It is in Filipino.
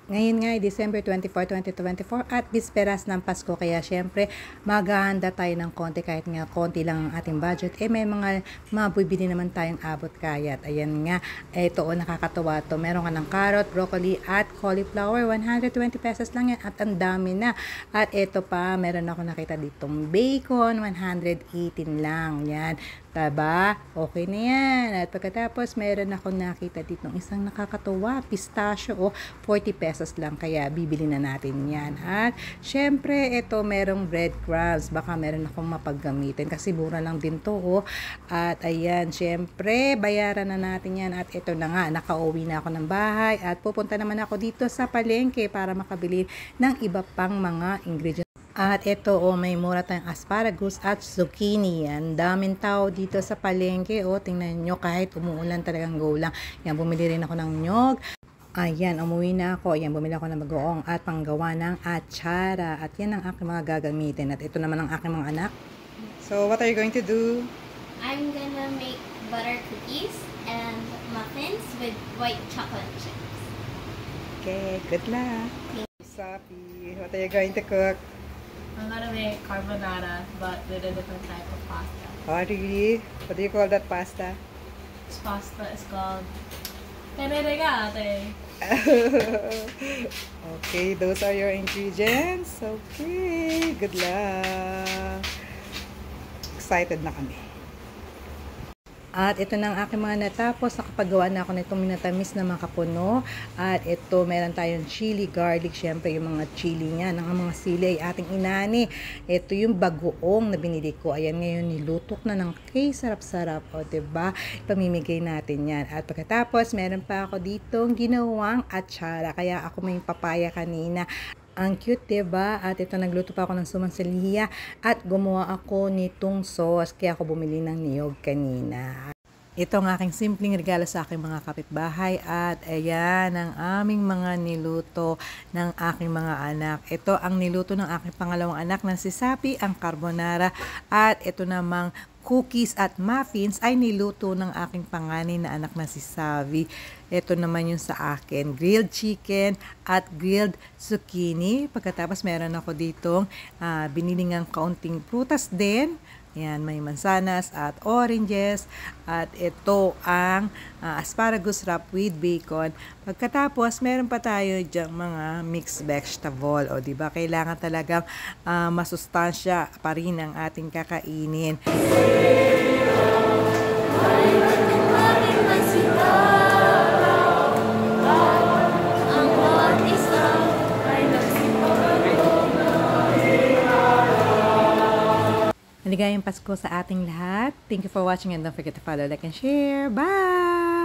Ngayon nga ay December 24, 2024 at bisperas ng Pasko, kaya syempre maghahanda tayo ng konti kahit nga konti lang ang ating budget. May mga mabibili naman tayong abot kaya. At ayan nga, ito nakakatawa to. Meron ka ng carrot, broccoli at cauliflower. 120 pesos lang yan at ang dami na. At ito pa, meron ako nakita ditong bacon, 118 lang. Yan. Diba? Okay na yan. At pagkatapos, meron ako nakita dito isang nakakatawa, pistachio, 40 pesos lang. Kaya, bibili na natin yan. At, syempre, ito, merong breadcrumbs. Baka meron akong mapaggamitin kasi mura lang din to. At, ayan, syempre, bayaran na natin yan. At ito na nga, nakauwi na ako ng bahay. At pupunta naman ako dito sa palengke para makabili ng iba pang mga ingredients. At ito, may mura tayong asparagus at zucchini. Yan, daming tao dito sa palengke. Tingnan nyo, kahit umuulan talagang go lang. Yan, bumili rin ako ng nyog. Ayan, umuwi na ako. Ayan, bumili ako ng bagoong at panggawa ng atsara. At yan ang aking mga gagamitin. At ito naman ang aking mga anak. So, what are you going to do? I'm gonna make butter cookies and muffins with white chocolate chips. Okay, good luck. Sapi, what are you going to cook? I'm gonna make carbonara, but with a different type of pasta. Oh, really? What do you call that pasta? This pasta is called tererigate. Okay, those are your ingredients. Okay, good luck. Excited na kami. At ito na ang aking mga natapos. Nakapagawa na ako nitong minatamis na makapuno. At ito, meron tayong chili, garlic. Siyempre, yung mga chili niya, ng mga sili ay ating inani. Ito yung bagoong na binili ko. Ayan, ngayon nilutok na ng sarap-sarap. O, diba? Ipamimigay natin yan. At pagkatapos, meron pa ako ditong ginawang atsara. Kaya ako may papaya kanina. Ang cute, diba? At ito, nagluto pa ako ng sumansaliya at gumawa ako nitong sauce. Kaya ako bumili ng niyog kanina. Ito ang aking simpleng regalo sa aking mga kapitbahay. At ayan ang aming mga niluto ng aking mga anak. Ito ang niluto ng aking pangalawang anak na si Sapi, ang carbonara. At ito namang cookies at muffins ay niluto ng aking panganay na anak na si Savi. Ito naman yung sa akin, grilled chicken at grilled zucchini. Pagkatapos meron ako ditong binilingang kaunting prutas din. Yan, may mansanas at oranges. At ito ang asparagus wrap with bacon. Pagkatapos, meron pa tayo diyang mga mixed vegetable. O, diba? Kailangan talagang masustansya pa rin ang ating kakainin. Maligayang Pasko sa ating lahat. Thank you for watching and don't forget to follow, like, and share. Bye!